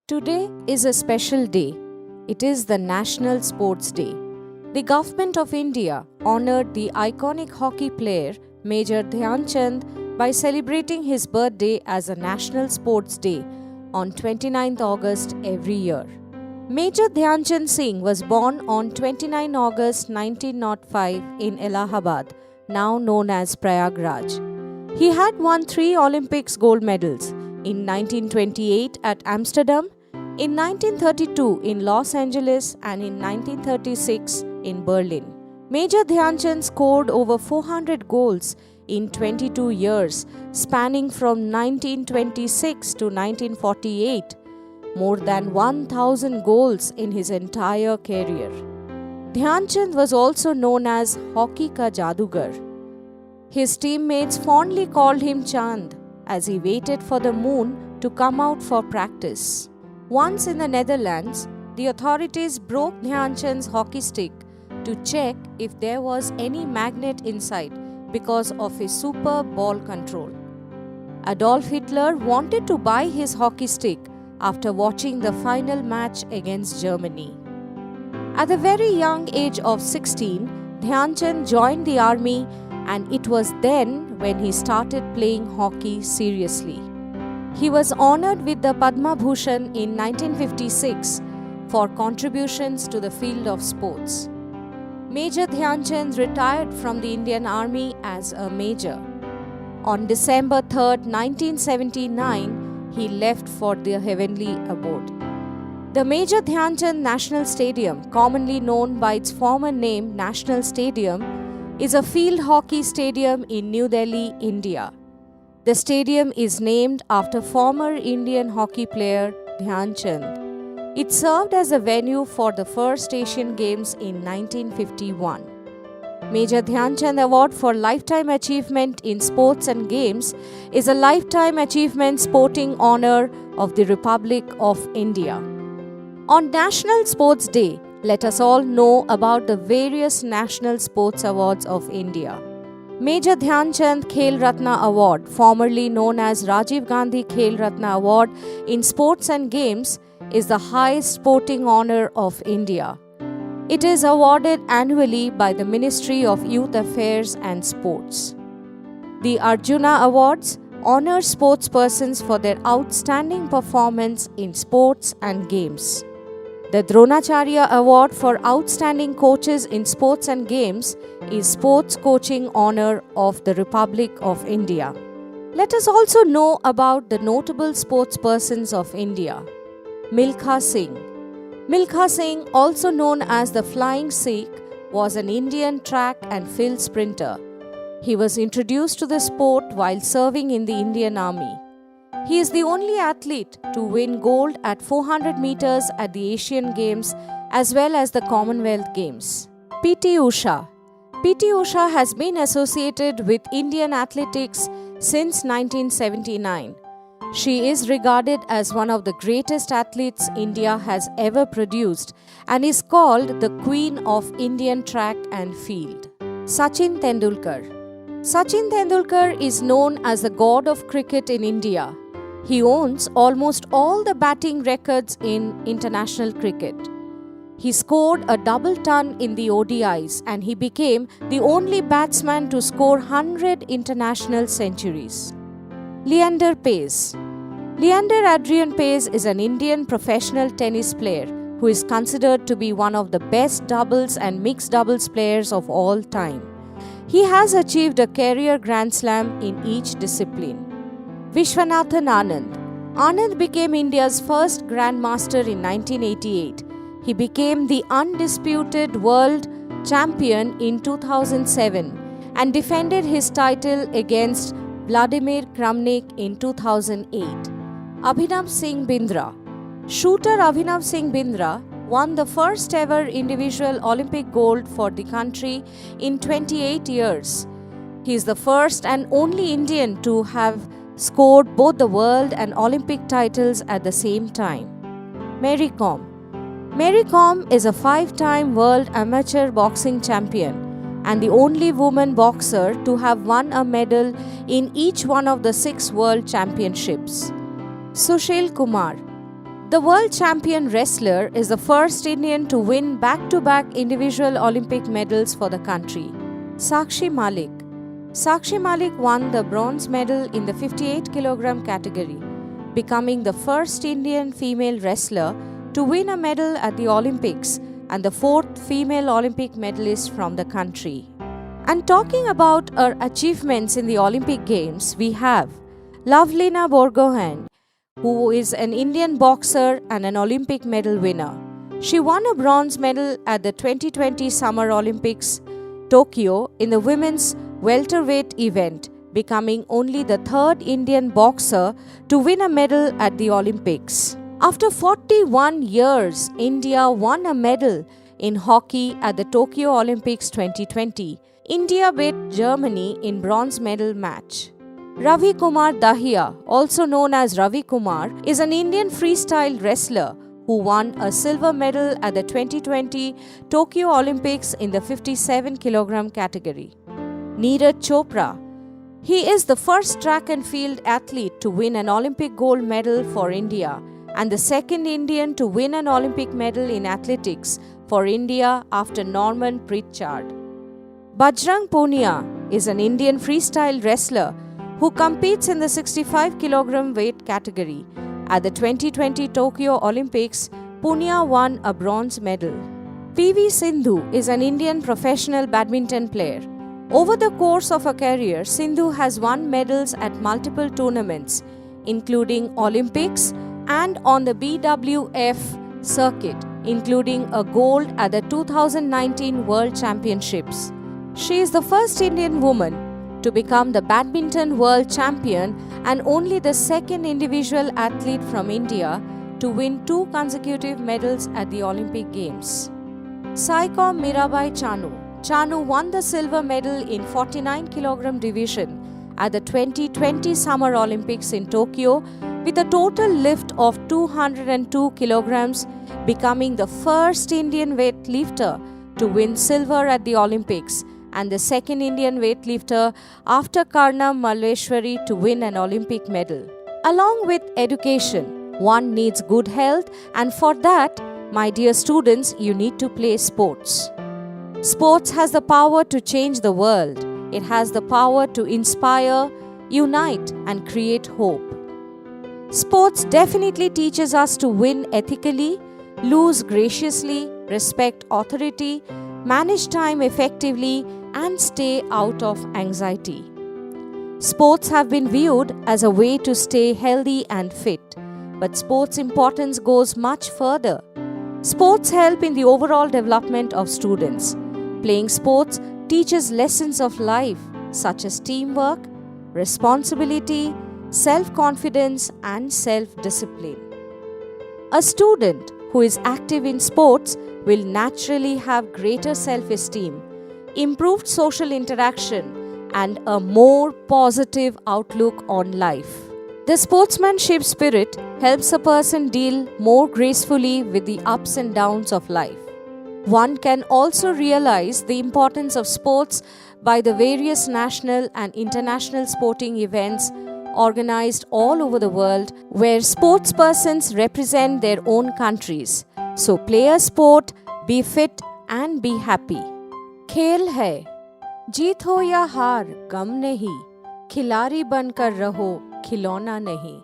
Today is a special day. It is the National Sports Day. The Government of India honoured the iconic hockey player Major Dhyan Chand by celebrating his birthday as a National Sports Day on 29th August every year. Major Dhyan Chand Singh was born on 29 August 1905 in Allahabad, now known as Prayagraj. He had won 3 Olympics gold medals in 1928 at Amsterdam, in 1932 in Los Angeles and in 1936 in Berlin. Major Dhyan Chand scored over 400 goals in 22 years, spanning from 1926 to 1948, more than 1,000 goals in his entire career. Dhyan Chand was also known as Hockey Ka Jadugar. His teammates fondly called him Chand as he waited for the moon to come out for practice. Once in the Netherlands, the authorities broke Dhyan Chand's hockey stick to check if there was any magnet inside because of his superb ball control. Adolf Hitler wanted to buy his hockey stick after watching the final match against Germany. At the very young age of 16, Dhyan Chand joined the army, and it was then when he started playing hockey seriously. He was honoured with the Padma Bhushan in 1956 for contributions to the field of sports. Major Dhyan Chand retired from the Indian Army as a major. On December 3, 1979, he left for the heavenly abode. The Major Dhyan Chand National Stadium, commonly known by its former name National Stadium, is a field hockey stadium in New Delhi, India. The stadium is named after former Indian hockey player Dhyan Chand. It served as a venue for the first Asian Games in 1951. Major Dhyan Chand Award for Lifetime Achievement in Sports and Games is a lifetime achievement sporting honour of the Republic of India. On National Sports Day, let us all know about the various National Sports Awards of India. Major Dhyan Chand Khel Ratna Award, formerly known as Rajiv Gandhi Khel Ratna Award in Sports and Games, is the highest sporting honour of India. It is awarded annually by the Ministry of Youth Affairs and Sports. The Arjuna Awards honour sportspersons for their outstanding performance in sports and games. The Dronacharya Award for Outstanding Coaches in Sports and Games is Sports Coaching Honour of the Republic of India. Let us also know about the notable sportspersons of India. Milka Singh. Milka Singh, also known as the Flying Sikh, was an Indian track and field sprinter. He was introduced to the sport while serving in the Indian Army. He is the only athlete to win gold at 400 meters at the Asian Games as well as the Commonwealth Games. P.T. Usha. P.T. Usha has been associated with Indian athletics since 1979. She is regarded as one of the greatest athletes India has ever produced and is called the Queen of Indian track and field. Sachin Tendulkar. Sachin Tendulkar is known as the god of cricket in India. He owns almost all the batting records in international cricket. He scored a double ton in the ODIs and he became the only batsman to score 100 international centuries. Leander Paes. Leander Adrian Paes is an Indian professional tennis player who is considered to be one of the best doubles and mixed doubles players of all time. He has achieved a career Grand Slam in each discipline. Vishwanath Anand. Anand became India's first Grandmaster in 1988. He became the undisputed world champion in 2007 and defended his title against Vladimir Kramnik in 2008. Abhinav Singh Bindra. Shooter Abhinav Singh Bindra won the first ever individual Olympic gold for the country in 28 years. He is the first and only Indian to have scored both the world and Olympic titles at the same time. Mary Kom. Mary Kom is a 5-time world amateur boxing champion and the only woman boxer to have won a medal in each one of the 6 world championships. Sushil Kumar. The world champion wrestler is the first Indian to win back-to-back individual Olympic medals for the country. Sakshi Malik. Sakshi Malik won the bronze medal in the 58 kg category, becoming the first Indian female wrestler to win a medal at the Olympics and the fourth female Olympic medalist from the country. And talking about her achievements in the Olympic Games, we have Lovelina Borgohain, who is an Indian boxer and an Olympic medal winner. She won a bronze medal at the 2020 Summer Olympics, Tokyo, in the women's welterweight event, becoming only the third Indian boxer to win a medal at the Olympics. After 41 years, India won a medal in hockey at the Tokyo Olympics 2020. India beat Germany in bronze medal match. Ravi Kumar Dahiya, also known as Ravi Kumar, is an Indian freestyle wrestler who won a silver medal at the 2020 Tokyo Olympics in the 57 kg category. Neeraj Chopra. He is the first track and field athlete to win an Olympic gold medal for India and the second Indian to win an Olympic medal in athletics for India after Norman Pritchard. Bajrang Punia is an Indian freestyle wrestler who competes in the 65 kg weight category. At the 2020 Tokyo Olympics, Punia won a bronze medal. PV Sindhu is an Indian professional badminton player. Over the course of her career, Sindhu has won medals at multiple tournaments, including Olympics and on the BWF circuit, including a gold at the 2019 World Championships. She is the first Indian woman to become the badminton world champion and only the second individual athlete from India to win 2 consecutive medals at the Olympic Games. Saicom Mera Bai Chanu. Chanu won the silver medal in 49 kg division at the 2020 Summer Olympics in Tokyo with a total lift of 202 kilograms, becoming the first Indian weightlifter to win silver at the Olympics and the second Indian weightlifter after Karnam Malleshwari to win an Olympic medal. Along with education, one needs good health, and for that, my dear students, you need to play sports. Sports has the power to change the world. It has the power to inspire, unite, and create hope. Sports definitely teaches us to win ethically, lose graciously, respect authority, manage time effectively, and stay out of anxiety. Sports have been viewed as a way to stay healthy and fit, but sports' importance goes much further. Sports help in the overall development of students. Playing sports teaches lessons of life such as teamwork, responsibility, self-confidence, and self-discipline. A student who is active in sports will naturally have greater self-esteem, improved social interaction, and a more positive outlook on life. The sportsmanship spirit helps a person deal more gracefully with the ups and downs of life. One can also realize the importance of sports by the various national and international sporting events organized all over the world where sportspersons represent their own countries. So play a sport, be fit and be happy. खेल है, जीत हो या हार गम नहीं, खिलाड़ी बनकर रहो, खिलौना नहीं.